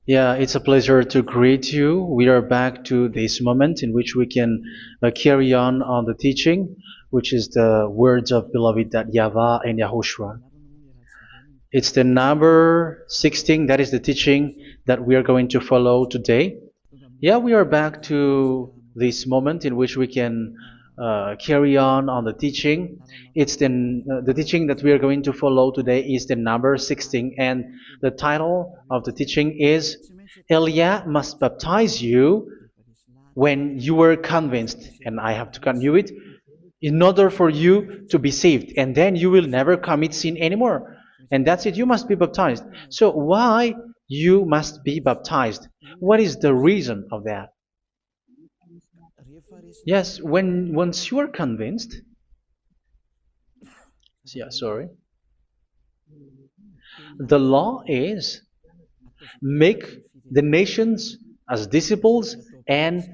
Yeah, it's a pleasure to greet you. We are back to this moment in which we can carry on the teaching, which is the words of beloved that YAHVAH and YAHOSHUA. It's the number 16, that is the teaching that we are going to follow today. Yeah, we are back to this moment in which we can carry on the teaching. It's the teaching that we are going to follow today is the number 16, and the title of the teaching is Elia must baptize you when you were convinced, and I have to continue it, in order for you to be saved, and then you will never commit sin anymore. And that's it, you must be baptized. So why you must be baptized? What is the reason of that? Yes, once you are convinced, yeah, sorry, the law is make the nations as disciples and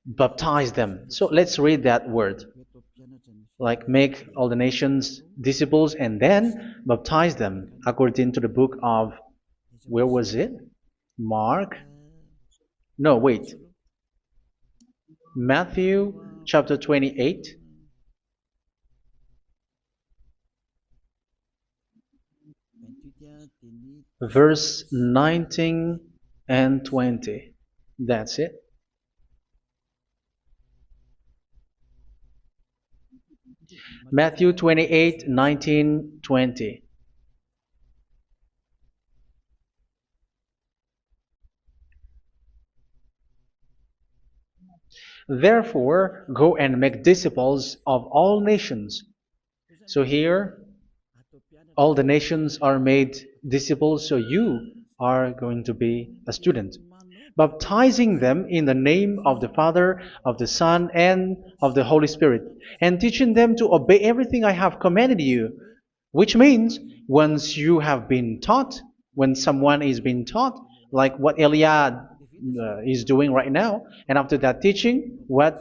baptize them. So let's read that word. Like make all the nations disciples and then baptize them according to the book of, where was it? Mark? No, wait. Matthew chapter 28. Verse 19 and 20. That's it. Matthew 28, 19, 20. Therefore, go and make disciples of all nations. So here, all the nations are made disciples, so you are going to be a student. Baptizing them in the name of the Father, of the Son, and of the Holy Spirit, and teaching them to obey everything I have commanded you. Which means, once you have been taught, when someone is being taught, like what Elia is doing right now, and after that teaching, what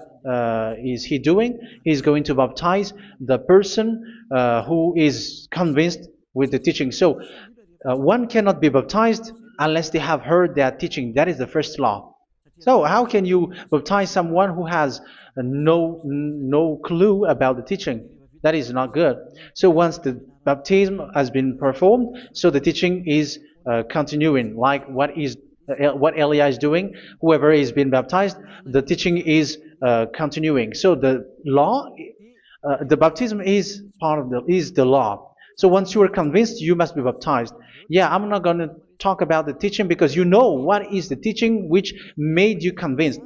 is he doing? He's going to baptize the person who is convinced with the teaching. So one cannot be baptized unless they have heard that teaching. That is the first law. So how can you baptize someone who has no clue about the teaching? That is not good. So once the baptism has been performed, so the teaching is continuing, like what Elia is doing. Whoever is being baptized, the teaching is continuing. So the law, the baptism is part of the law. So once you are convinced, you must be baptized. Yeah, I'm not going to talk about the teaching because you know what is the teaching which made you convinced.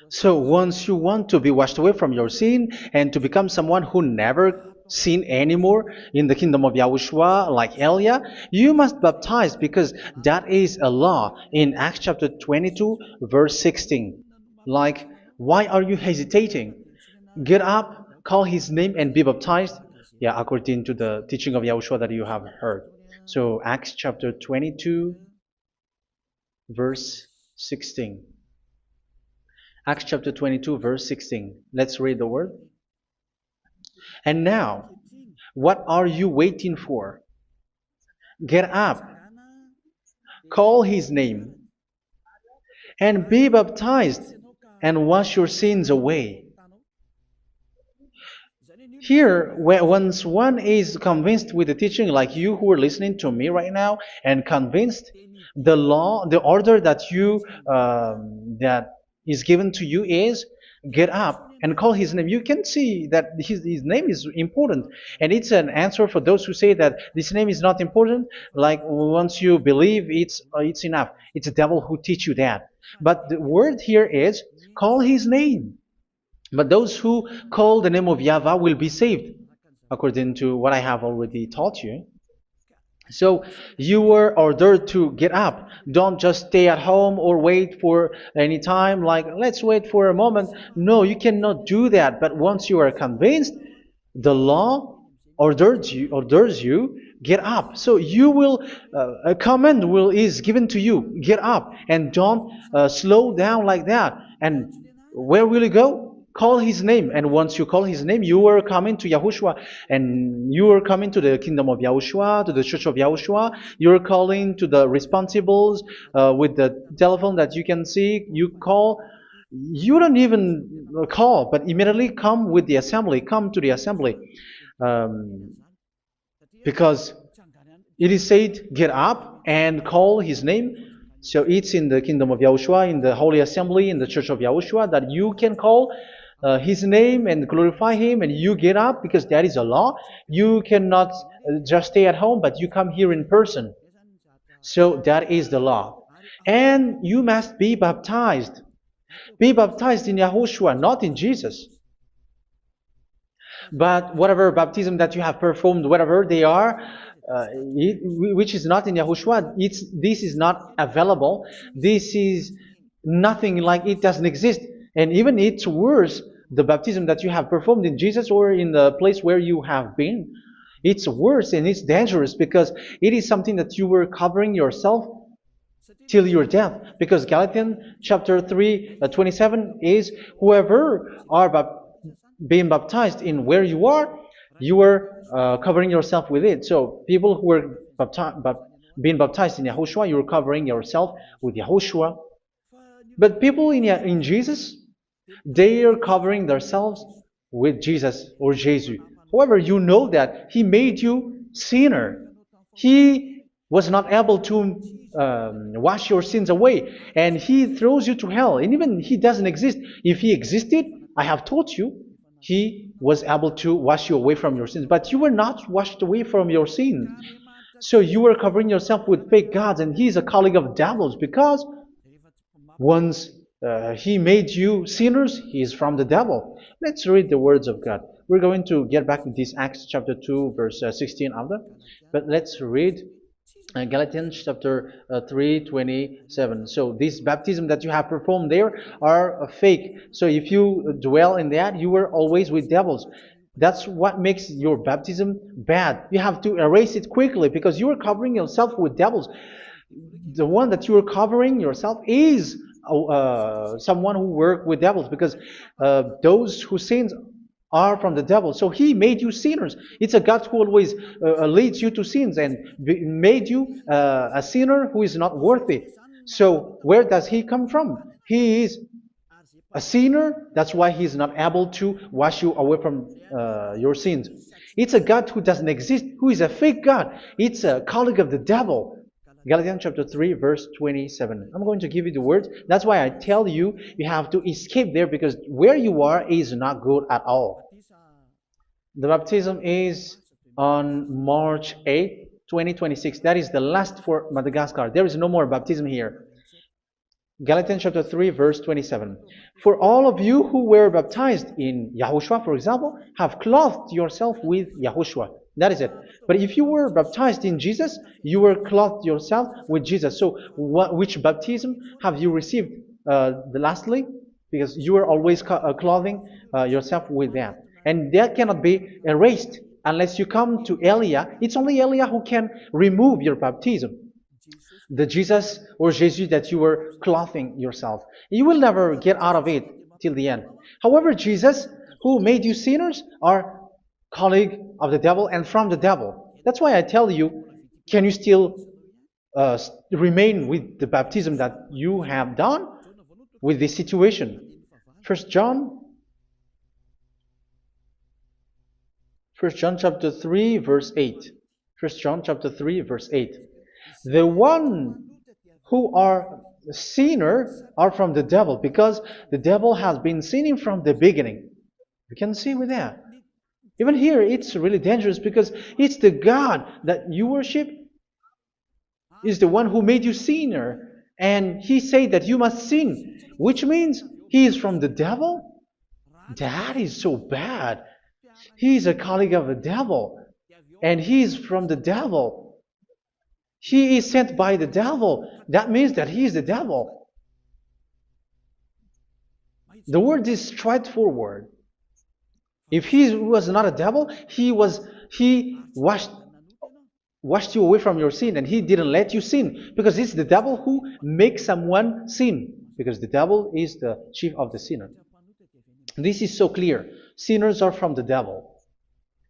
So once you want to be washed away from your sin and to become someone who never sin anymore in the kingdom of YAHOSHUA like Elia, you must baptize because that is a law in Acts chapter 22 verse 16. Like, why are you hesitating? Get up, call his name and be baptized. Yeah, according to the teaching of YAHOSHUA that you have heard. So Acts chapter 22 verse 16. Acts chapter 22 verse 16. Let's read the word. And now, what are you waiting for? Get up, call his name, and be baptized, and wash your sins away. Here, once one is convinced with the teaching, like you who are listening to me right now, and convinced, the law, the order that that is given to you is get up and call his name. You can see that his name is important, and it's an answer for those who say that this name is not important. Like once you believe, it's enough. It's the devil who teach you that. But the word here is call his name. But those who call the name of YAHVAH will be saved, according to what I have already taught you. So you were ordered to get up. Don't just stay at home or wait for any time, like let's wait for a moment. No, you cannot do that. But once you are convinced, the law orders you get up. So you will a command is given to you, get up, and don't slow down like that. And where will you go? call his name. And once you call his name, you are coming to Yahushua. And you are coming to the kingdom of Yahushua, to the church of Yahushua. You're calling to the responsibles with the telephone that you can see. You call. You don't even call, but immediately come with the assembly. Come to the assembly. Um, because it is said, get up and call his name. So it's in the kingdom of Yahushua, in the holy assembly, in the church of Yahushua, that you can call his name and glorify him, and you get up because that is a law. You cannot just stay at home, but you come here in person. So that is the law. And you must be baptized. Be baptized in Yahushua, not in Jesus. But whatever baptism that you have performed, whatever they are, which is not in Yahushua, this is not available. This is nothing, like it doesn't exist. And even it's worse, the baptism that you have performed in Jesus or in the place where you have been. It's worse and it's dangerous because it is something that you were covering yourself till your death. Because Galatians chapter 3, 27 is, whoever are being baptized in where you are covering yourself with it. So people who were being baptized in Yahushua, you're covering yourself with Yahushua. But people in Jesus, they are covering themselves with Jesus or Jesus. However, you know that He made you sinner. He was not able to wash your sins away, and He throws you to hell. And even He doesn't exist. If He existed, I have taught you, He was able to wash you away from your sins. But you were not washed away from your sins. So you were covering yourself with fake gods, and He is a colleague of devils, because once He made you sinners, He is from the devil. Let's read the words of God. We're going to get back to this Acts chapter 2, verse 16 after. But let's read Galatians chapter 3, 27. So this baptism that you have performed there are fake. So if you dwell in that, you were always with devils. That's what makes your baptism bad. You have to erase it quickly because you are covering yourself with devils. The one that you are covering yourself is someone who worked with devils, because those who sins are from the devil. So He made you sinners. It's a God who always leads you to sins and made you a sinner who is not worthy. So where does He come from? He is a sinner. That's why He is not able to wash you away from your sins. It's a God who doesn't exist, who is a fake God. It's a colleague of the devil. Galatians chapter 3, verse 27. I'm going to give you the words. That's why I tell you, you have to escape there, because where you are is not good at all. The baptism is on March 8, 2026. That is the last for Madagascar. There is no more baptism here. Galatians chapter 3, verse 27. For all of you who were baptized in Yahushua, for example, have clothed yourself with Yahushua. That is it. But if you were baptized in Jesus, you were clothed yourself with Jesus. So which baptism have you received lastly? Because you are always clothing yourself with that. And that cannot be erased unless you come to Eliah. It's only Eliah who can remove your baptism. The Jesus or Jesus that you were clothing yourself. You will never get out of it till the end. However, Jesus, who made you sinners, are colleague of the devil and from the devil. That's why I tell you, can you still remain with the baptism that you have done with this situation? First John chapter 3, verse 8. First John chapter 3, verse 8. The one who are sinner are from the devil, because the devil has been sinning from the beginning. You can see with that. Even here, it's really dangerous, because it's the God that you worship is the one who made you sinner, and He said that you must sin, which means He is from the devil. That is so bad. He is a colleague of the devil, and He is from the devil. He is sent by the devil. That means that He is the devil. The word is straightforward. If He was not a devil, He washed you away from your sin, and He didn't let you sin, because it's the devil who makes someone sin, because the devil is the chief of the sinner. This is so clear. Sinners are from the devil.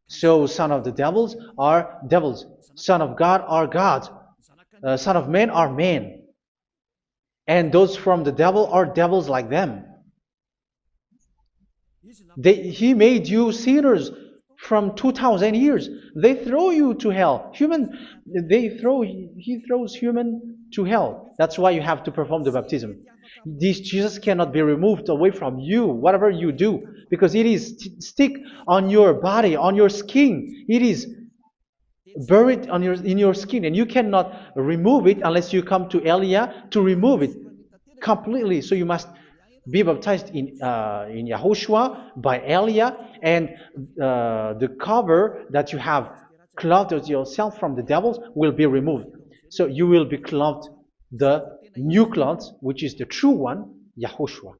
So son of the devils are devils. Son of God are gods. Son of men are men. And those from the devil are devils like them. He made you sinners from 2,000 years. They throw you to hell. He throws human to hell. That's why you have to perform the baptism. This Jesus cannot be removed away from you, whatever you do, because it is stick on your body, on your skin. It is buried in your skin, and you cannot remove it unless you come to Elia to remove it completely. So you must be baptized in YAHOSHUA by Elia, and the cover that you have clothed yourself from the devils will be removed. So you will be clothed the new clothes, which is the true one, YAHOSHUA.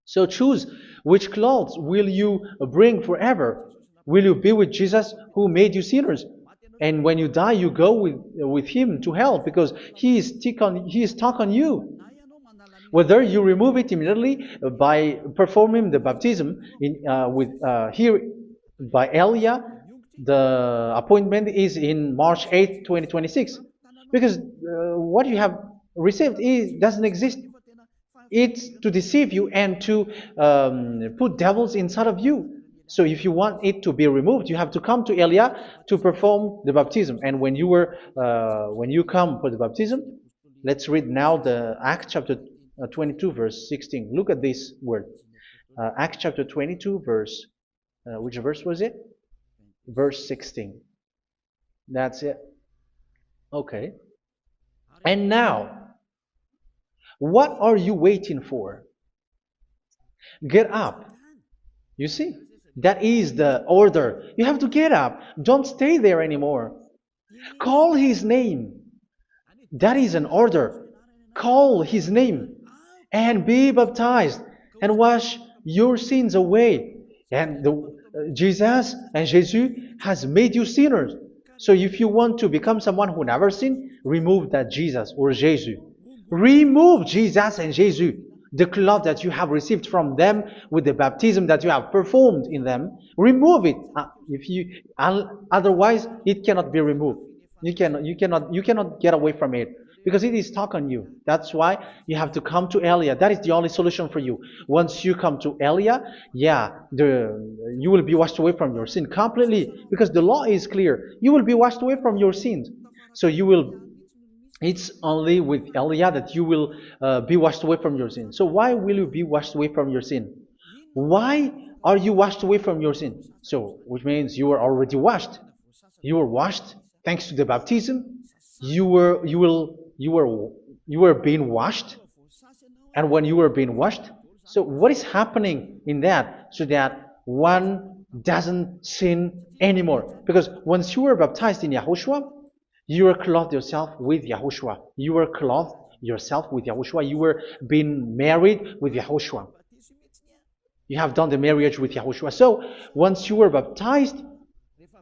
So choose which clothes will you bring forever. Will you be with Jesus who made you sinners? And when you die, you go with him to hell because he is stuck on you. Whether you remove it immediately by performing the baptism here by Elia, the appointment is in March 8, 2026. Because what you have received doesn't exist. It's to deceive you and to put devils inside of you. So if you want it to be removed, you have to come to Elia to perform the baptism. And when you come for the baptism, let's read now the Acts chapter 22 verse 16. Look at this word. Acts chapter 22 verse, which verse was it? Verse 16. That's it. Okay. And now, what are you waiting for? Get up. You see, that is the order. You have to get up. Don't stay there anymore. Call his name. That is an order. Call his name and be baptized and wash your sins away. And Jesus has made you sinners. So if you want to become someone who never sinned, remove that Jesus or Jesus. Remove Jesus and Jesus, the cloth that you have received from them with the baptism that you have performed in them. Remove it. Otherwise, it cannot be removed. You cannot get away from it because it is stuck on you. That's why you have to come to Elia. That is the only solution for you. Once you come to Elia, you will be washed away from your sin completely because the law is clear. You will be washed away from your sins. So it's only with Elia that you will be washed away from your sin. So why will you be washed away from your sin? Why are you washed away from your sin? So, which means you were already washed. You were washed thanks to the baptism. You were being washed, and when you were being washed, so what is happening in that? So that one doesn't sin anymore. Because once you were baptized in YAHOSHUA, you were clothed yourself with YAHOSHUA. You were clothed yourself with YAHOSHUA. You were being married with YAHOSHUA. You have done the marriage with YAHOSHUA. So once you were baptized,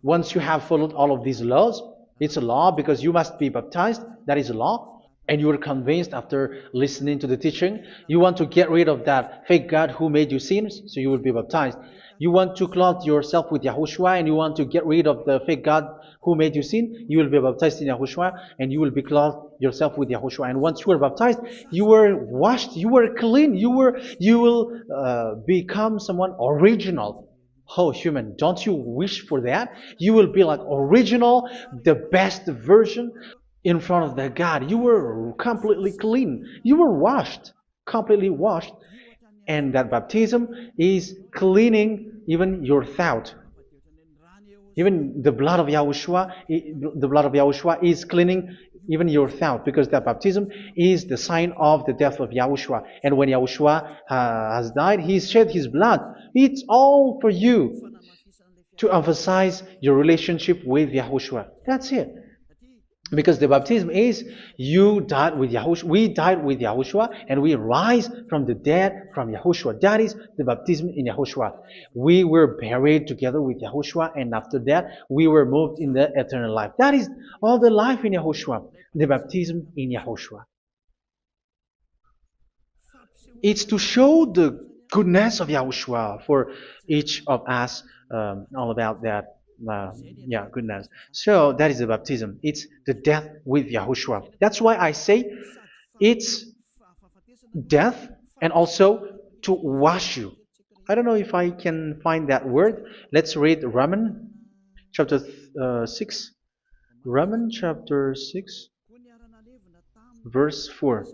once you have followed all of these laws, it's a law because you must be baptized. That is a law. And you are convinced after listening to the teaching, you want to get rid of that fake God who made you sinners, so you will be baptized. You want to clothe yourself with YAHOSHUA and you want to get rid of the fake God who made you sin, you will be baptized in YAHOSHUA and you will be clothed yourself with YAHOSHUA. And once you are baptized, you were washed, you were clean, you will become someone original. Oh, human, don't you wish for that? You will be like original, the best version in front of the God. You were completely clean. You were washed, completely washed. And that baptism is cleaning even your thought. Even the blood of YAHOSHUA is cleaning even your thought, because that baptism is the sign of the death of YAHOSHUA. And when YAHOSHUA has died, he shed his blood. It's all for you to emphasize your relationship with YAHOSHUA. That's it. Because the baptism is you died with YAHOSHUA, we died with YAHOSHUA, and we rise from the dead from YAHOSHUA. That is the baptism in YAHOSHUA. We were buried together with YAHOSHUA, and after that we were moved in the eternal life. That is all the life in YAHOSHUA, the baptism in YAHOSHUA. It's to show the goodness of Yahushua for each of us, all about that. Uh, yeah, goodness. So that is the baptism. It's the death with Yahushua. That's why I say it's death and also to wash you. I don't know if I can find that word. Let's read Romans chapter 6. Romans chapter 6, verse 4.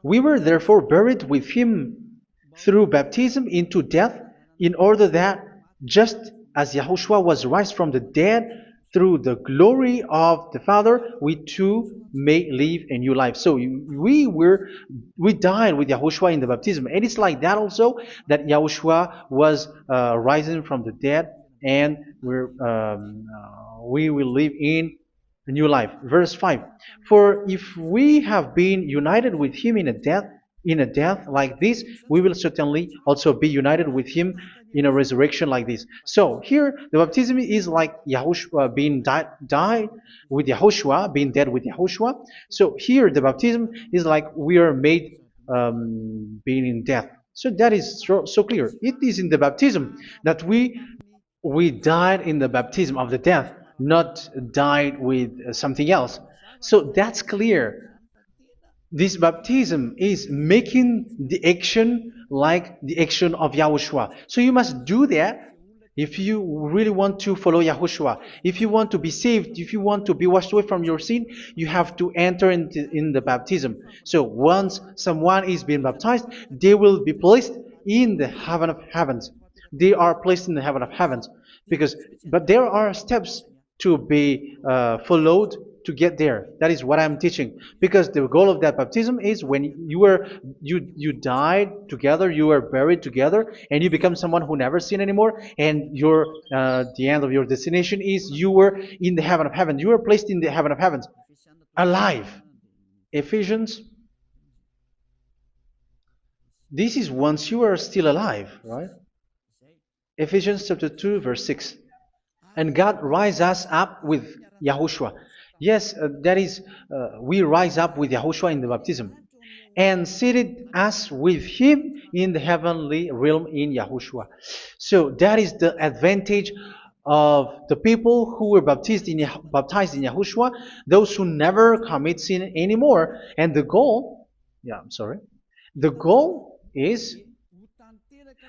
We were therefore buried with him through baptism into death, in order that, just as Yahushua was raised from the dead through the glory of the Father, we too may live a new life. So we died with Yahushua in the baptism, and it's like that also that Yahushua was rising from the dead, and we will live in a new life. Verse 5. For if we have been united with him in a death like this, we will certainly also be united with him in a resurrection like this. So here the baptism is like Yahushua being died with Yahushua, being dead with Yahushua. So here the baptism is like we are made being in death. So that is so clear. It is in the baptism that we died in the baptism of the death, not died with something else. So that's clear. This baptism is making the action like the action of Yahushua. So you must do that if you really want to follow Yahushua. If you want to be saved, if you want to be washed away from your sin, you have to enter in the baptism. So once someone is being baptized, they will be placed in the heaven of heavens. They are placed in the heaven of heavens, but there are steps to be followed to get there. That is what I'm teaching. Because the goal of that baptism is when you died together, you were buried together, and you become someone who never sin anymore. And the end of your destination is you were in the heaven of heaven. You were placed in the heaven of heavens, alive. Ephesians. This is once you are still alive, right? Ephesians chapter 2, verse 6. And God rise us up with Yahushua. Yes, that is, we rise up with Yahushua in the baptism. And seated us with him in the heavenly realm in Yahushua. So that is the advantage of the people who were baptized in Yahushua, those who never commit sin anymore. And the goal, the goal is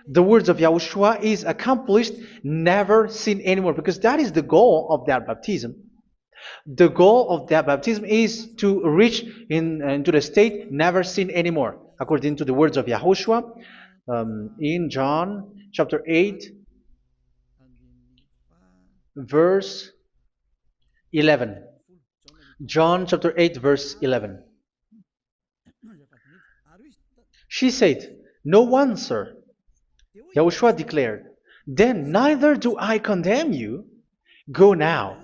the words of Yahushua is accomplished, never sin anymore, because that is the goal of that baptism. The goal of that baptism is to reach into the state never sin anymore, according to the words of Yahushua in John chapter 8, verse 11. John chapter 8, verse 11. She said, "No one, sir." Yahushua declared, "Then neither do I condemn you. Go now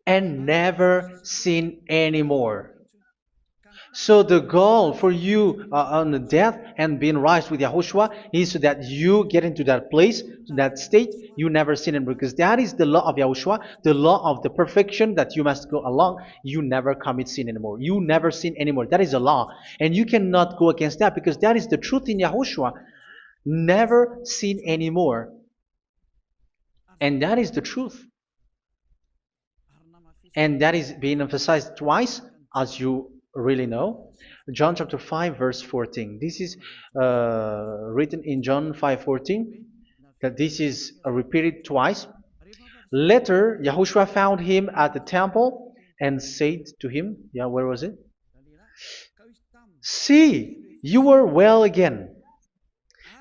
and never sin anymore." So the goal for you on the death and being raised with Yahushua is so that you get into that place, to that state, you never sin anymore. Because that is the law of Yahushua, the law of the perfection that you must go along. You never commit sin anymore. You never sin anymore. That is a law. And you cannot go against that because that is the truth in Yahushua. Never sin anymore. And that is the truth. And that is being emphasized twice, as you really know. John chapter 5, verse 14. This is written in John 5:14, that this is repeated twice. Later, Yahushua found him at the temple and said to him, where was it? "See, you are well again.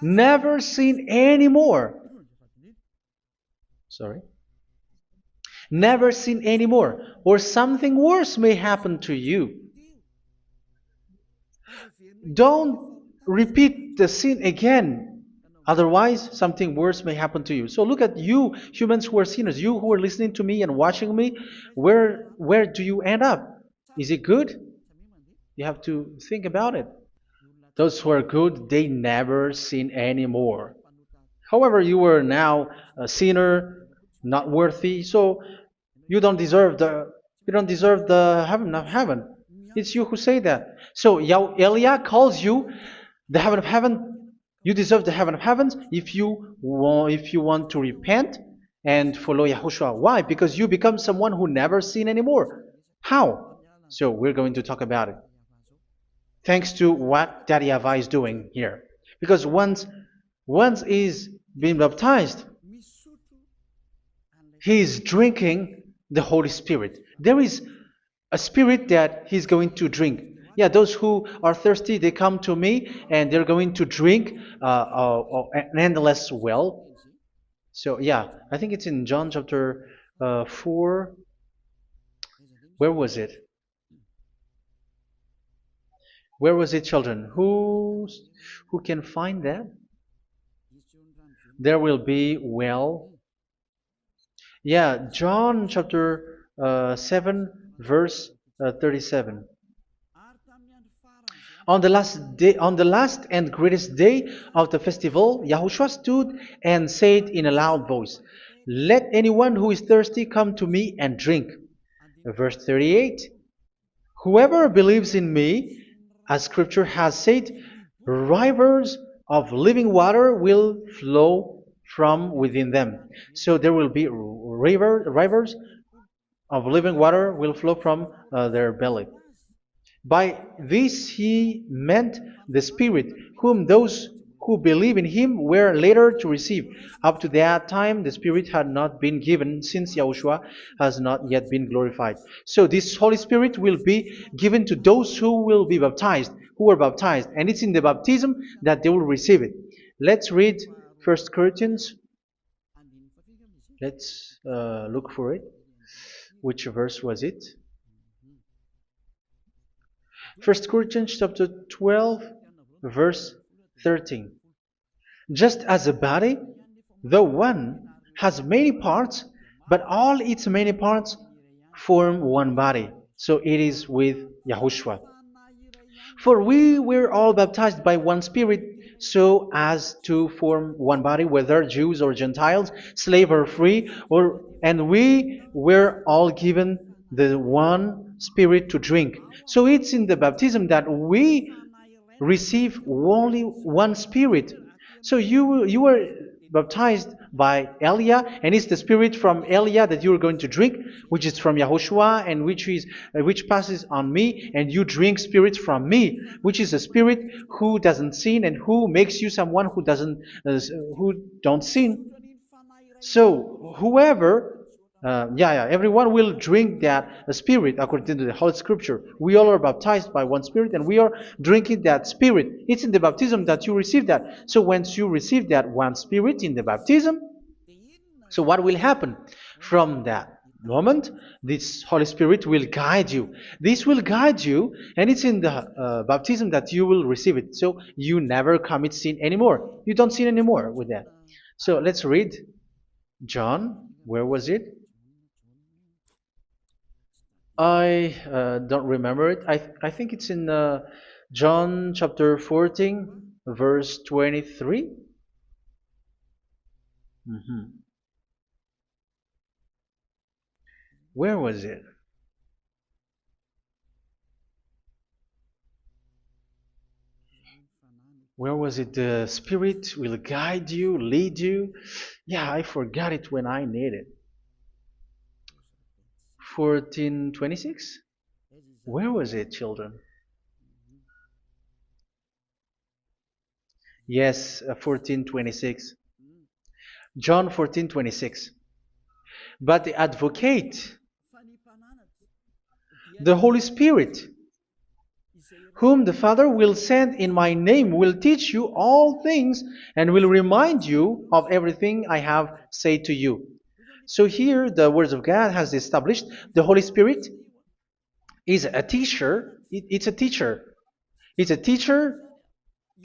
Never sin anymore." Sorry. "Never sin anymore, or something worse may happen to you." Don't repeat the sin again. Otherwise, something worse may happen to you. So look at you, humans who are sinners, you who are listening to me and watching me. Where do you end up? Is it good? You have to think about it. Those who are good, they never sin anymore. However, you are now a sinner, not worthy, so you don't deserve the heaven of heaven. It's you who say that. So Eliah calls you the heaven of heaven. You deserve the heaven of heavens if you want to repent and follow Yahushua. Why? Because you become someone who never sin anymore. How? So we're going to talk about it. Thanks to what Daddy YAHVAH is doing here. Because once is being baptized, he is drinking the Holy Spirit. There is a spirit that he's going to drink. Yeah, those who are thirsty, they come to me and they're going to drink an endless well. So yeah, I think it's in John chapter 4. Where was it? Where was it, children? Who can find that? There will be well. Yeah, John chapter 7, verse 37. On the last and greatest day of the festival, Yahushua stood and said in a loud voice, "Let anyone who is thirsty come to me and drink." Verse 38, "Whoever believes in me, as Scripture has said, rivers of living water will flow from within them." So there will be rivers of living water will flow from their belly. By this he meant the Spirit, whom those who believe in him were later to receive. Up to that time, the Spirit had not been given, since Yahushua has not yet been glorified. So this Holy Spirit will be given to those who will be baptized, who are baptized, and it's in the baptism that they will receive it. Let's read 1 Corinthians. Let's look for it. Which verse was it? 1 Corinthians chapter 12, verse 13. Just as a body, though one, has many parts, but all its many parts form one body. So it is with Yahushua. For we were all baptized by one Spirit, so as to form one body, whether Jews or Gentiles, slave or free, and we were all given the one Spirit to drink. So it's in the baptism that we receive only one Spirit. So you were baptized by Elia, and it's the Spirit from Elia that you are going to drink, which is from Yahushua, and which passes on me, and you drink Spirit from me, which is a Spirit who doesn't sin and who makes you someone who don't sin. So whoever everyone will drink that Spirit according to the Holy Scripture. We all are baptized by one Spirit, and we are drinking that Spirit. It's in the baptism that you receive that. So once you receive that one Spirit in the baptism, so what will happen? From that moment, this Holy Spirit will guide you. This will guide you, and it's in the baptism that you will receive it. So you never commit sin anymore. You don't sin anymore with that. So let's read John. Where was it? I don't remember it. I think it's in John chapter 14, verse 23. Where was it? Where was it? The Spirit will guide you, lead you. Yeah, I forgot it when I need it. 14:26? Where was it, children? Yes, 14:26. John 14:26. But the advocate, the Holy Spirit, whom the Father will send in my name, will teach you all things and will remind you of everything I have said to you. So here the words of God has established the Holy Spirit is a teacher. It's a teacher. It's a teacher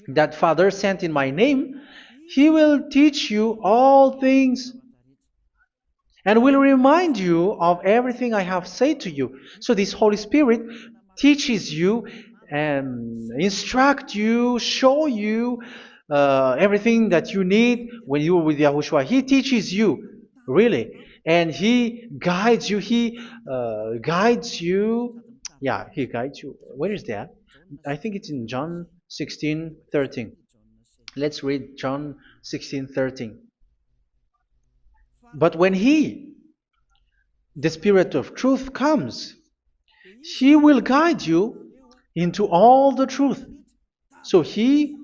that Father sent in my name. He will teach you all things and will remind you of everything I have said to you. So this Holy Spirit teaches you and instruct you, show you everything that you need when you are with Yahushua. He teaches you, really. And He guides you. He guides you. Yeah, He guides you. Where is that? I think it's in John 16:13. Let's read John 16:13. But when He, the Spirit of truth, comes, He will guide you into all the truth. So He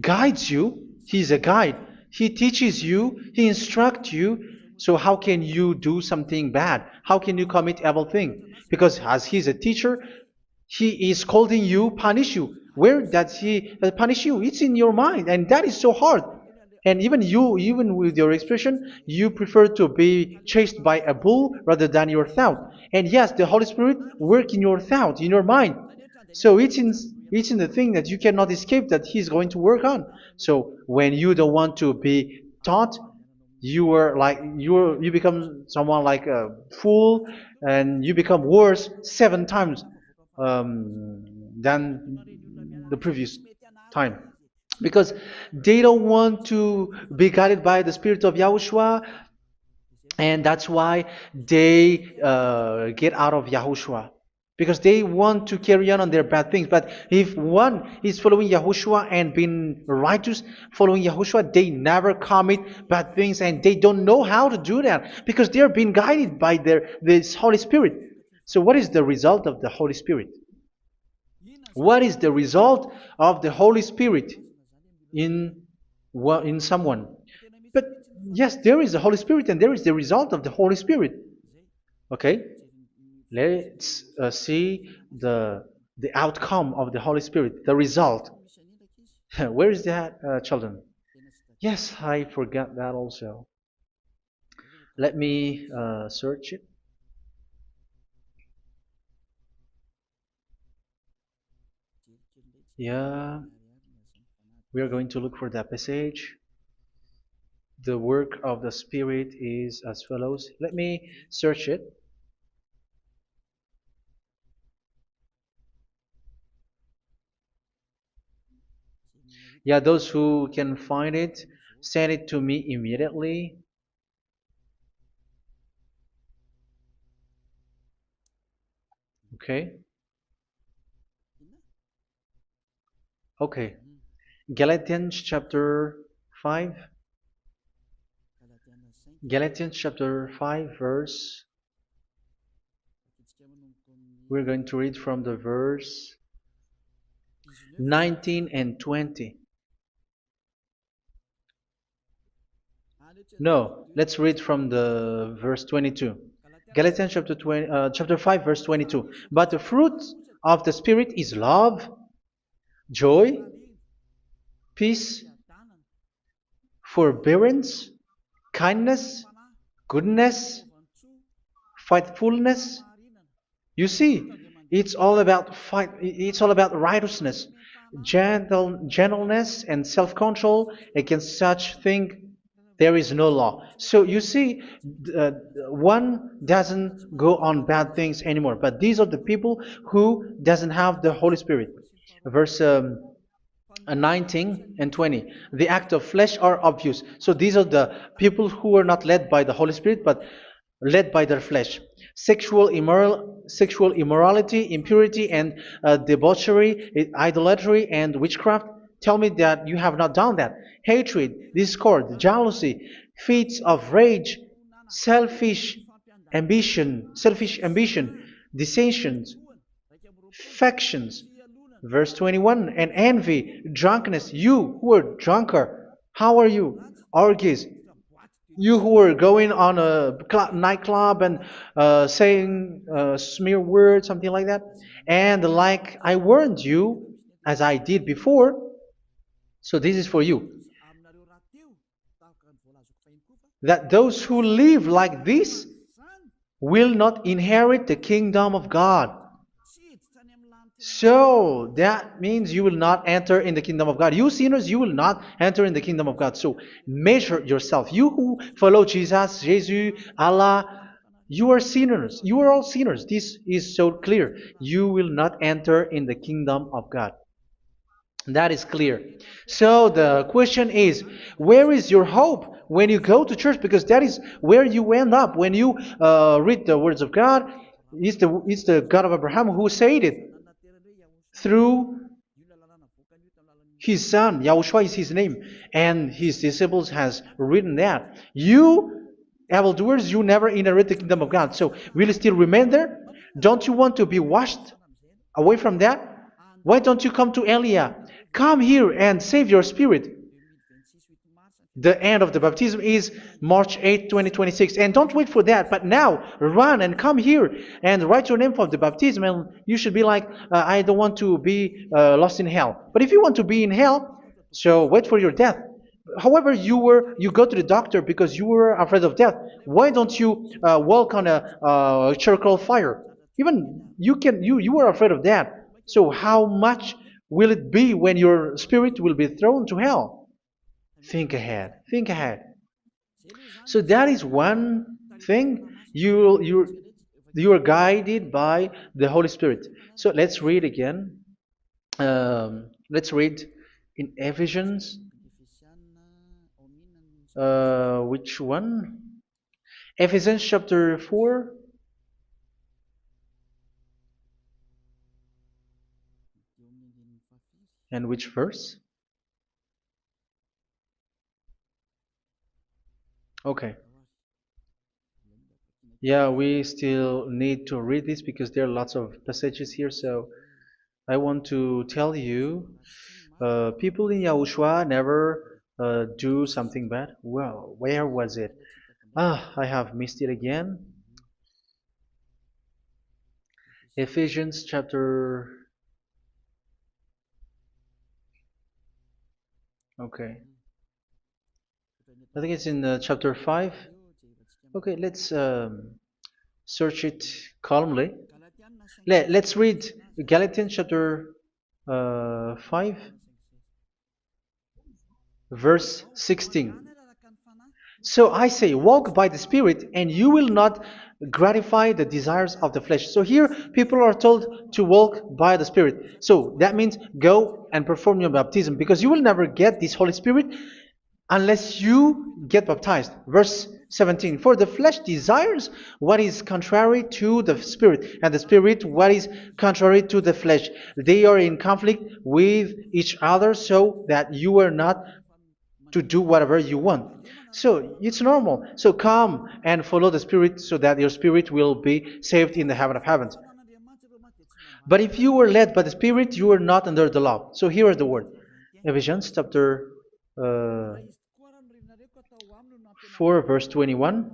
guides you. He's a guide. He teaches you. He instructs you. So how can you do something bad? How can you commit evil thing? Because as He's a teacher, He is scolding you, punish you. Where does He punish you? It's in your mind, and that is so hard. And even you, even with your expression, you prefer to be chased by a bull rather than your thought. And yes, the Holy Spirit work in your thought, in your mind. So it's in the thing that you cannot escape that He's going to work on. So when you don't want to be taught, you become someone like a fool, and you become worse 7 times than the previous time, because they don't want to be guided by the Spirit of Yahushua, and that's why they get out of Yahushua, because they want to carry on their bad things. But if one is following Yahushua and being righteous, following Yahushua, they never commit bad things, and they don't know how to do that because they are being guided by this Holy Spirit. So what is the result of the Holy Spirit? What is the result of the Holy Spirit in in someone? But yes, there is the Holy Spirit, and there is the result of the Holy Spirit. Okay, let's see the outcome of the Holy Spirit, the result. Where is that, children? Yes, I forgot that also. Let me search it. Yeah, we are going to look for that passage. The work of the Spirit is as follows. Let me search it. Yeah, those who can find it, send it to me immediately. Okay. Okay. Galatians chapter 5. Galatians chapter 5, verse. We're going to read from the verse 19 and 20. No, let's read from the verse 22. Galatians chapter 5, verse 22. But the fruit of the Spirit is love, joy, peace, forbearance, kindness, goodness, faithfulness. You see, it's all about fight. It's all about righteousness, gentleness, and self-control. Against such thing, there is no law. So you see, uh, one doesn't go on bad things anymore. But these are the people who doesn't have the Holy Spirit. Verse 19 and 20. The act of flesh are obvious. So these are the people who are not led by the Holy Spirit, but led by their flesh. Sexual immorality, impurity, and debauchery, idolatry, and witchcraft. Tell me that you have not done that. Hatred, discord, jealousy, fits of rage, selfish ambition, dissensions, factions. Verse 21, and envy, drunkenness. You who are drunkard, how are you? Orgies. You who are going on a nightclub and saying smear words, something like that. And like I warned you, as I did before, so this is for you, that those who live like this will not inherit the kingdom of God. So that means you will not enter in the kingdom of God. You sinners, you will not enter in the kingdom of God. So measure yourself. You who follow Jesus, Allah, you are sinners. You are all sinners. This is so clear. You will not enter in the kingdom of God. That is clear. So the question is, where is your hope when you go to church? Because that is where you end up when you read the words of God. It's the God of Abraham who said it through His son, Yahushua is his name, and his disciples has written that. You evildoers, you never inherit the kingdom of God. So will you still remain there? Don't you want to be washed away from that? Why don't you come to Elia? Come here and save your spirit. The end of the baptism is March 8th, 2026. And don't wait for that, but now run and come here and write your name for the baptism. And you should be like, I don't want to be lost in hell. But if you want to be in hell, so wait for your death. However, you go to the doctor because you were afraid of death. Why don't you walk on a charcoal fire? Even you were afraid of that. So how much will it be when your spirit will be thrown to hell? Think ahead. Think ahead. So that is one thing. You are guided by the Holy Spirit. So let's read again. Let's read in Ephesians. Which one? Ephesians chapter 4. And which verse? Okay. Yeah, we still need to read this because there are lots of passages here. So I want to tell you, people in Yahushua never do something bad. Well, where was it? I have missed it again. Ephesians chapter. Okay. I think it's in chapter 5. Okay, let's search it calmly. Let's read Galatians chapter 5, verse 16. So I say, walk by the Spirit, and you will not gratify the desires of the flesh. So here, people are told to walk by the Spirit. So that means go and perform your baptism, because you will never get this Holy Spirit unless you get baptized. Verse 17. For the flesh desires what is contrary to the Spirit, and the Spirit what is contrary to the flesh. They are in conflict with each other, so that you are not to do whatever you want. So it's normal. So come and follow the Spirit so that your spirit will be saved in the heaven of heavens. But if you were led by the Spirit, you are not under the law. So here is the word. Ephesians chapter 4, verse 21.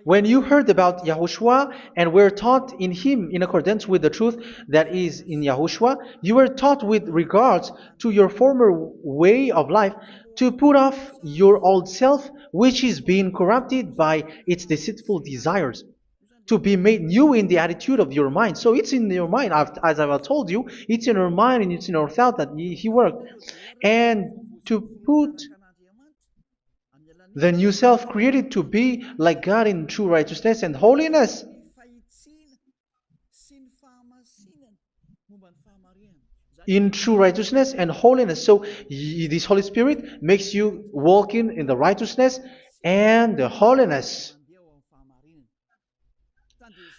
When you heard about Yahushua and were taught in him in accordance with the truth that is in Yahushua, you were taught with regards to your former way of life to put off your old self, which is being corrupted by its deceitful desires, to be made new in the attitude of your mind. So it's in your mind, as I've told you, it's in your mind and it's in your thought that he worked. And to put the new self created to be like God in true righteousness and holiness. In true righteousness and holiness. So this Holy Spirit makes you walk in the righteousness and the holiness.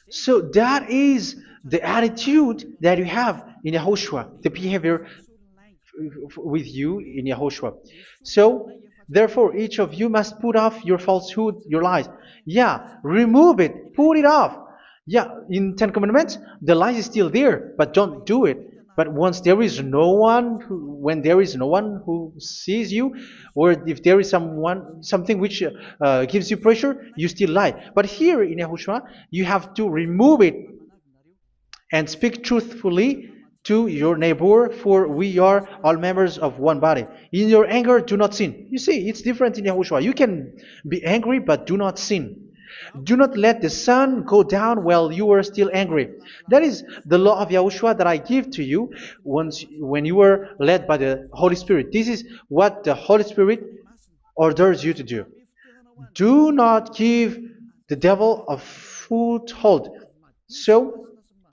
So that is the attitude that you have in Yahushua, the behavior with you in Yahushua. So therefore, each of you must put off your falsehood, your lies. Yeah, remove it, put it off. Yeah, in Ten Commandments, the lie is still there, but don't do it. But once there is no one, when there is no one who sees you, or if there is something which gives you pressure, you still lie. But here in Yahushua, you have to remove it and speak truthfully to your neighbor, for we are all members of one body. In your anger, do not sin. You see, it's different in Yahushua. You can be angry, but do not sin. Do not let the sun go down while you are still angry. That is the law of Yahushua that I give to you when you were led by the Holy Spirit. This is what the Holy Spirit orders you to do. Do not give the devil a foothold. So,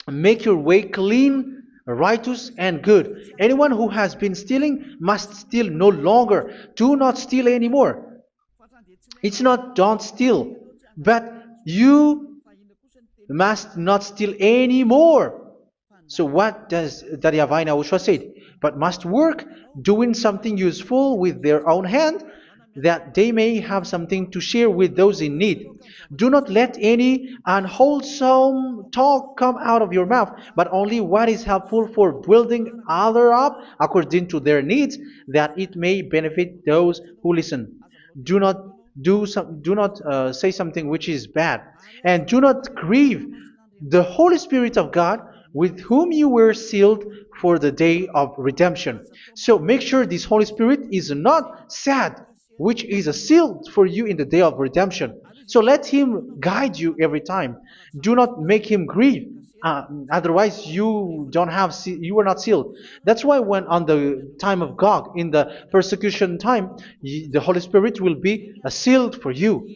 make your way clean, righteous, and good. Anyone who has been stealing must steal no longer. Do not steal anymore. It's not don't steal, but you must not steal anymore. So what does the YAHVAH YAHOSHUA say? But must work doing something useful with their own hand, that they may have something to share with those in need. Do not let any unwholesome talk come out of your mouth, but only what is helpful for building other up according to their needs, that it may benefit those who listen. Do not do not say something which is bad, and do not grieve the Holy Spirit of God, with whom you were sealed for the day of redemption. So make sure this Holy Spirit is not sad, which is a seal for you in the day of redemption. So let him guide you every time. Do not make him grieve. Otherwise, you are not sealed. That's why when on the time of God, in the persecution time, the Holy Spirit will be a sealed for you.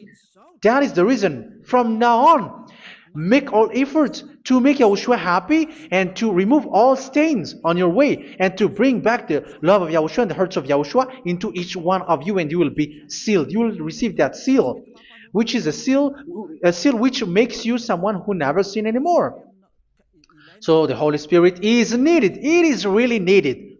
That is the reason. From now on, make all efforts to make Yahushua happy and to remove all stains on your way and to bring back the love of Yahushua and the hearts of Yahushua into each one of you, and you will be sealed. You will receive that seal, which is a seal which makes you someone who never sin anymore. So the Holy Spirit is needed. It is really needed.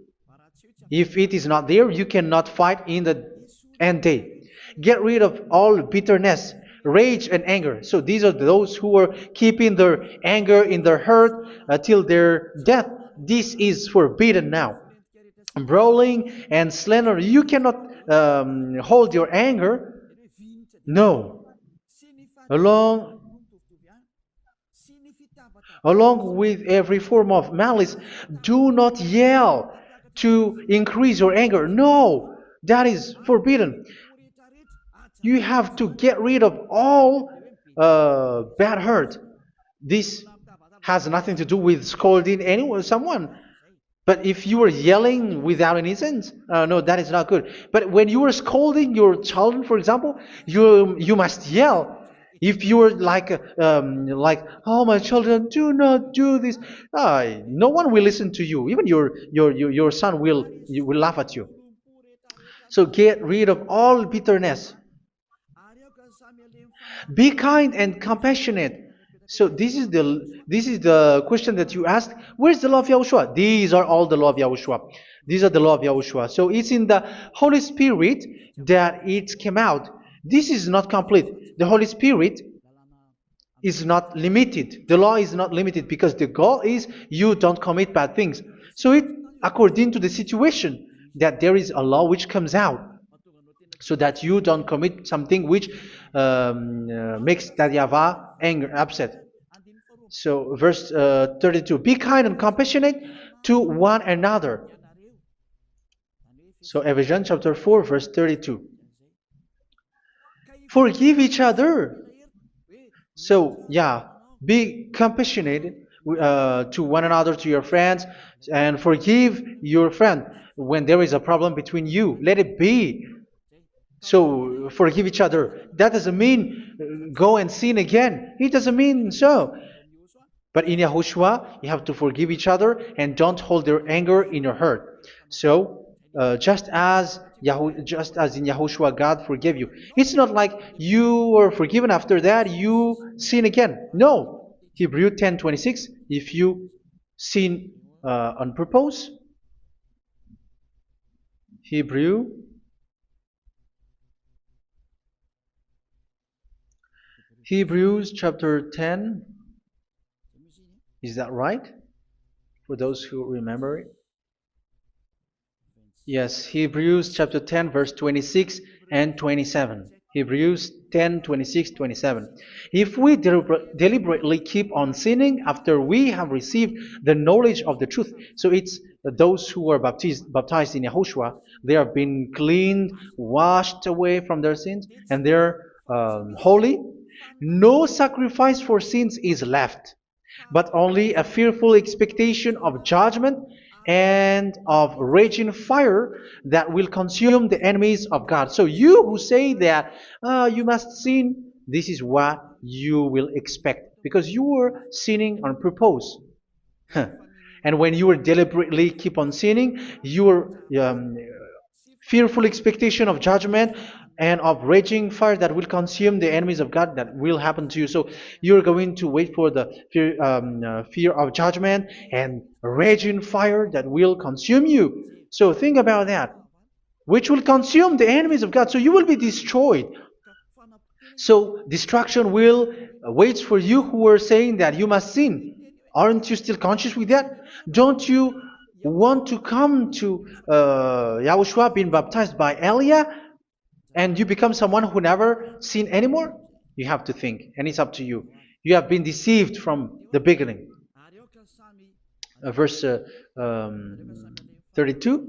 If it is not there, you cannot fight in the end day. Get rid of all bitterness, rage, and anger. So these are those who are keeping their anger in their heart till their death. This is forbidden now. Brawling and slander. You cannot hold your anger. No. Along Along with every form of malice, do not yell to increase your anger. No, that is forbidden. You have to get rid of all bad hurt. This has nothing to do with scolding anyone, someone. But if you are yelling without any sense, no, that is not good. But when you are scolding your children, for example, you must yell. If you are like, oh my children, do not do this, no one will listen to you. Even your son will laugh at you. So get rid of all bitterness. Be kind and compassionate. So this is the question that you asked. Where's the law of Yahushua? These are all the law of Yahushua. These are the law of Yahushua. So it's in the Holy Spirit that it came out. This is not complete. The Holy Spirit is not limited. The law is not limited because the goal is you don't commit bad things. So it according to the situation that there is a law which comes out, so that you don't commit something which makes that YAHVAH angry, upset. So verse 32, be kind and compassionate to one another. So Ephesians chapter 4 verse 32. Forgive each other. So yeah, be compassionate to one another, to your friends, and forgive your friend when there is a problem between you. Let it be. So forgive each other. That doesn't mean go and sin again. It doesn't mean so. But in Yahushua, you have to forgive each other and don't hold their anger in your heart. So just as in Yahushua, God forgave you. It's not like you were forgiven after that you sin again. No. Hebrew 10:26. If you sin on purpose, Hebrews chapter 10. Is that right? For those who remember it? Yes, Hebrews chapter 10 verse 26 and 27. Hebrews 10, 26, 27. If we deliberately keep on sinning after we have received the knowledge of the truth, so it's those who are baptized in Yahushua, they have been cleaned, washed away from their sins, and they're holy. No sacrifice for sins is left, but only a fearful expectation of judgment and of raging fire that will consume the enemies of God. So you who say that you must sin, this is what you will expect, because you were sinning on purpose. And when you deliberately keep on sinning, you are fearful expectation of judgment and of raging fire that will consume the enemies of God that will happen to you. So you're going to wait for the fear of judgment and raging fire that will consume you. So think about that, which will consume the enemies of God. So you will be destroyed. So destruction will wait for you who are saying that you must sin. Aren't you still conscious with that? Don't you want to come to Yahushua being baptized by Elia and you become someone who never sinned anymore? You have to think, and it's up to you. You have been deceived from the beginning. Verse 32.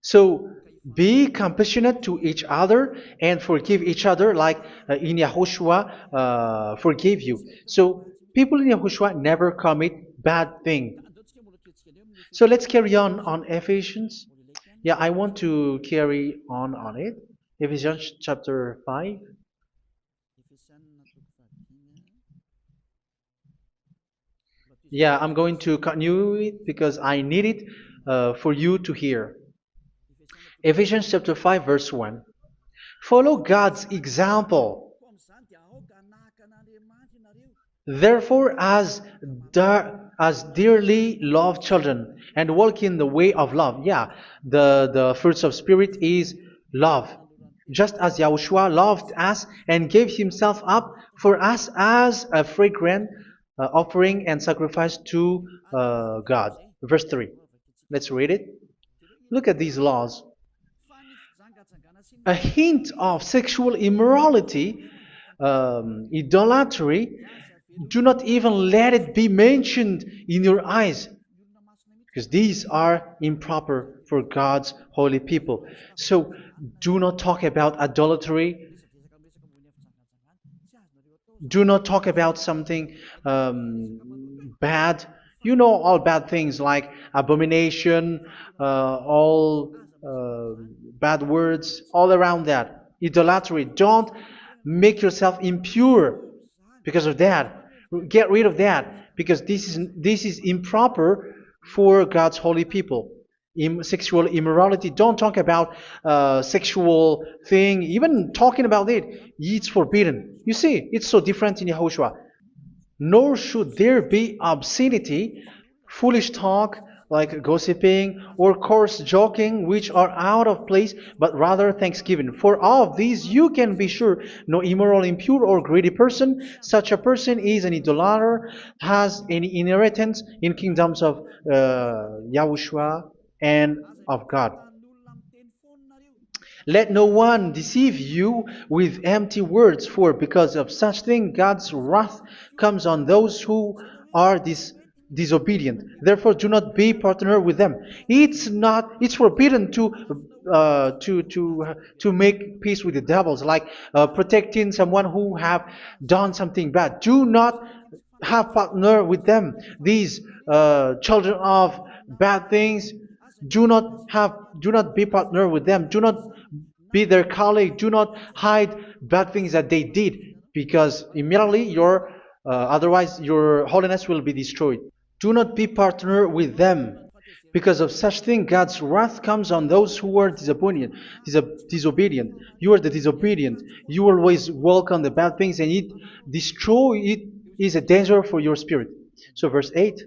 So be compassionate to each other and forgive each other like in Yahushua forgave you. So people in Yahushua never commit bad thing. So let's carry on Ephesians. Yeah, I want to carry on it. Ephesians chapter 5. Yeah, I'm going to continue it because I need it for you to hear. Ephesians chapter 5 verse 1. Follow God's example. Therefore, as dearly loved children, and walk in the way of love. Yeah, the fruits of spirit is love. Just as Yahushua loved us and gave himself up for us as a fragrant offering and sacrifice to God. Verse 3. Let's read it. Look at these laws. A hint of sexual immorality, idolatry, do not even let it be mentioned in your eyes, because these are improper for God's holy people. So do not talk about idolatry. Do not talk about something bad. You know all bad things like abomination, all bad words, all around that. Idolatry. Don't make yourself impure because of that. Get rid of that because this is improper for God's holy people. Sexual immorality. Don't talk about sexual thing. Even talking about it, it's forbidden. You see, it's so different in Yahushua. Nor should there be obscenity, foolish talk like gossiping or coarse joking, which are out of place, but rather thanksgiving. For of these you can be sure: no immoral, impure, or greedy person, such a person is an idolater, has any inheritance in kingdoms of Yahushua and of God. Let no one deceive you with empty words, for because of such thing God's wrath comes on those who are disobedient. Therefore, do not be partner with them. It's forbidden to make peace with the devils, like protecting someone who have done something bad. Do not have partner with them. These children of bad things, do not be partner with them. Do not be their colleague. Do not hide bad things that they did, because immediately otherwise your holiness will be destroyed. Do not be partner with them. Because of such thing, God's wrath comes on those who are disobedient. Disobedient. You are the disobedient. You always walk on the bad things, and it is a danger for your spirit. So verse 8.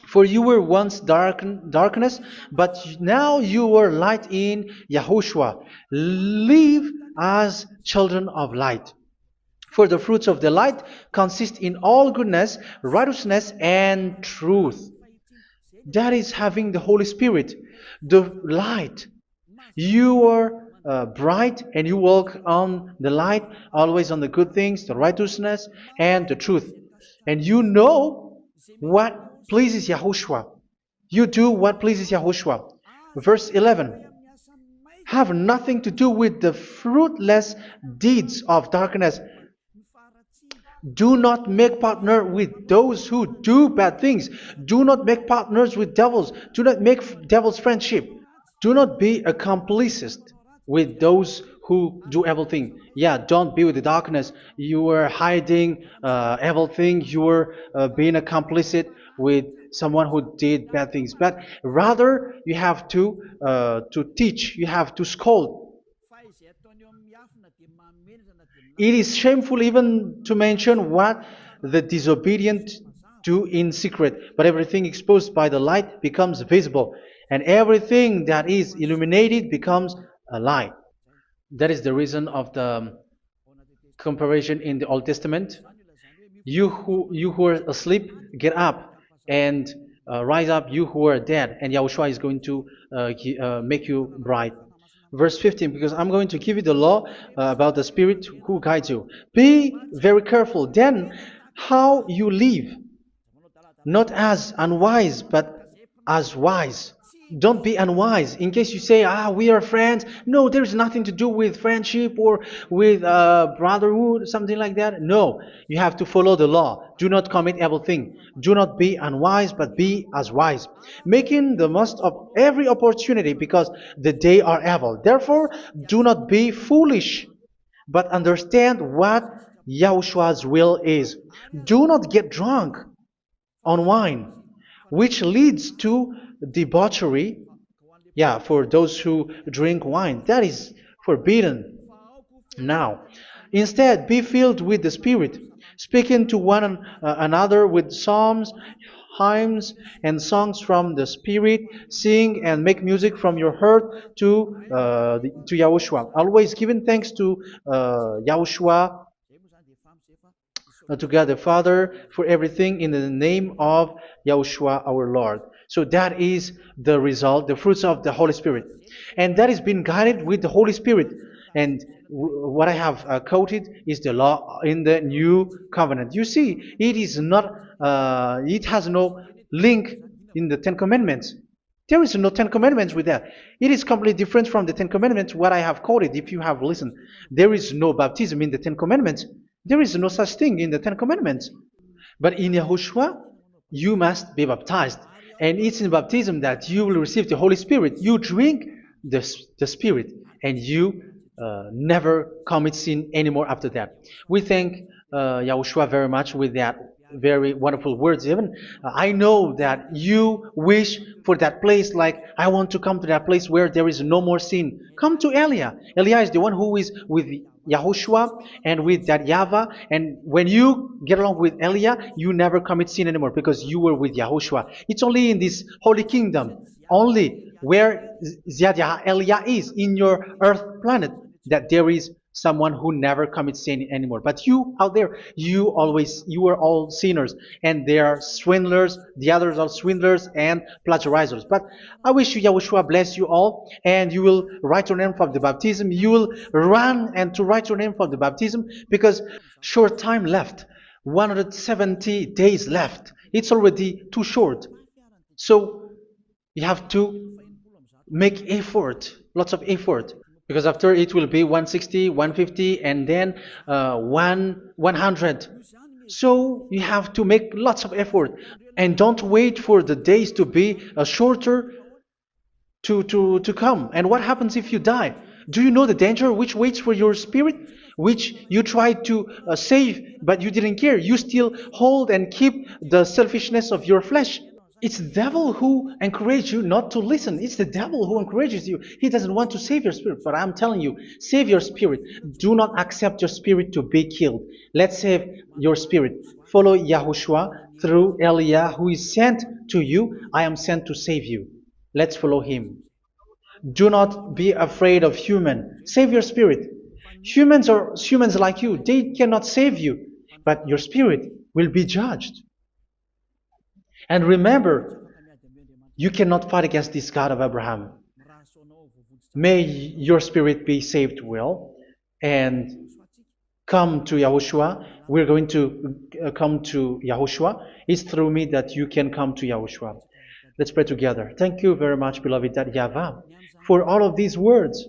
For you were once darkness, but now you are light in Yahushua. Live as children of light. For the fruits of the light consist in all goodness, righteousness, and truth. That is having the Holy Spirit, the light. You are bright and you walk on the light, always on the good things, the righteousness, and the truth. And you know what pleases Yahushua. You do what pleases Yahushua. Verse 11. Have nothing to do with the fruitless deeds of darkness. Do not make partner with those who do bad things. Do not make partners with devils. Do not make devils friendship. Do not be a complicit with those who do evil thing. Yeah, don't be with the darkness. You are hiding evil thing. You are being a complicit with someone who did bad things, but rather you have to teach, you have to scold. It is shameful even to mention what the disobedient do in secret, but everything exposed by the light becomes visible, and everything that is illuminated becomes a light. That is the reason of the comparison in the Old Testament. You who are asleep, get up and rise up, you who are dead, and Yahushua is going to make you bright. Verse 15, because I'm going to give you the law about the Spirit who guides you. Be very careful then how you live, not as unwise, but as wise. Don't be unwise. In case you say, we are friends. No, there's nothing to do with friendship or with brotherhood, something like that. No, you have to follow the law. Do not commit evil thing. Do not be unwise, but be as wise, making the most of every opportunity, because the day are evil. Therefore, do not be foolish, but understand what Yahushua's will is. Do not get drunk on wine, which leads to debauchery. Yeah, for those who drink wine, that is forbidden now. Instead, be filled with the Spirit, speaking to one another with psalms, hymns, and songs from the Spirit. Sing and make music from your heart to Yahushua. Always giving thanks to Yahushua, to God the Father, for everything in the name of Yahushua our Lord. So that is the result, the fruits of the Holy Spirit. And that is being guided with the Holy Spirit. And what I have quoted is the law in the new covenant. You see, it is not, it has no link in the Ten Commandments. There is no Ten Commandments with that. It is completely different from the Ten Commandments, what I have quoted, if you have listened. There is no baptism in the Ten Commandments. There is no such thing in the Ten Commandments. But in Yahushua, you must be baptized. And it's in baptism that you will receive the Holy Spirit. You drink the Spirit, and you never commit sin anymore after that. We thank Yahushua very much with that very wonderful words. Even I know that you wish for that place, like, I want to come to that place where there is no more sin. Come to Elia. Elia is the one who is with Yahushua and with that YAHVAH. And when you get along with Elia, you never commit sin anymore, because you were with Yahushua. It's only in this holy kingdom, only where Elia is, in your earth planet, that there is someone who never commits sin anymore. But you out there, you are all sinners, and they are swindlers. The others are swindlers and plagiarizers. But I wish you, Yahushua, bless you all, and you will write your name for the baptism. You will run and to write your name for the baptism, because short time left, 170 days left. It's already too short. So you have to make effort, lots of effort, because after it will be 160, 150, and then 100. So you have to make lots of effort, and don't wait for the days to be shorter to come. And what happens if you die? Do you know the danger which waits for your spirit, which you tried to save, but you didn't care? You still hold and keep the selfishness of your flesh. It's the devil who encourages you not to listen. It's the devil who encourages you. He doesn't want to save your spirit. But I'm telling you, save your spirit. Do not accept your spirit to be killed. Let's save your spirit. Follow Yahushua through Elia, who is sent to you. I am sent to save you. Let's follow him. Do not be afraid of human. Save your spirit. Humans are humans like you. They cannot save you. But your spirit will be judged. And remember, you cannot fight against this God of Abraham. May your spirit be saved well, and come to Yahushua. We're going to come to Yahushua. It's through me that you can come to Yahushua. Let's pray together. Thank you very much, beloved YAHVAH, for all of these words,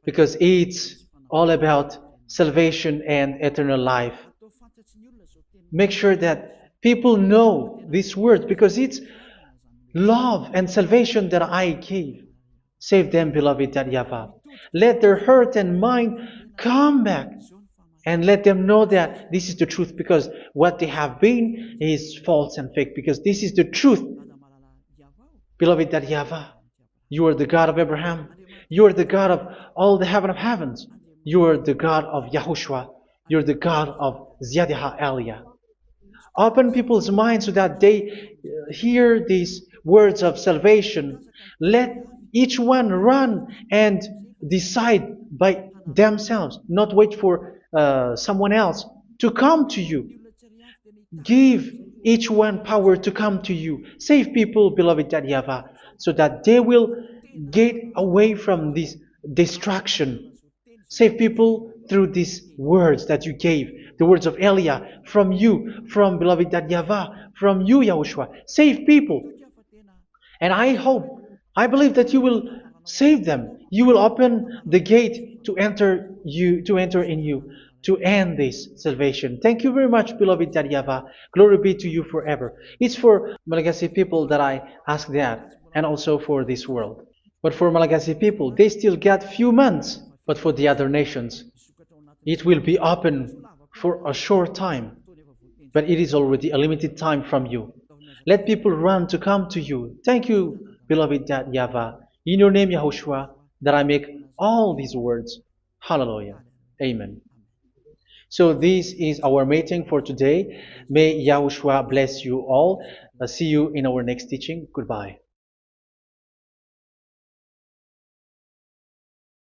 because it's all about salvation and eternal life. Make sure that people know these words, because it's love and salvation that I gave. Save them, beloved YAHVAH. Let their heart and mind come back and let them know that this is the truth, because what they have been is false and fake, because this is the truth. Beloved, that YAHVAH, you are the God of Abraham. You are the God of all the heaven of heavens. You are the God of YAHOSHUA. You are the God of Ziyadiha Aliyah. Open people's minds so that they hear these words of salvation. Let each one run and decide by themselves, not wait for someone else to come to you. Give each one power to come to you. Save people, beloved YAHVAH, so that they will get away from this distraction. Save people through these words that you gave, the words of Elia, from you, from beloved YAHVAH, from you, Yahushua. Save people. And I believe that you will save them. You will open the gate to enter in you, to end this salvation. Thank you very much, beloved YAHVAH. Glory be to you forever. It's for Malagasy people that I ask that, and also for this world. But for Malagasy people, they still get few months. But for the other nations, it will be open for a short time. But it is already a limited time from you. Let people run to come to you. Thank you, beloved YAHVAH. In your name, Yahushua, that I make all these words. Hallelujah. Amen. So this is our meeting for today. May Yahushua bless you all. See you in our next teaching. Goodbye.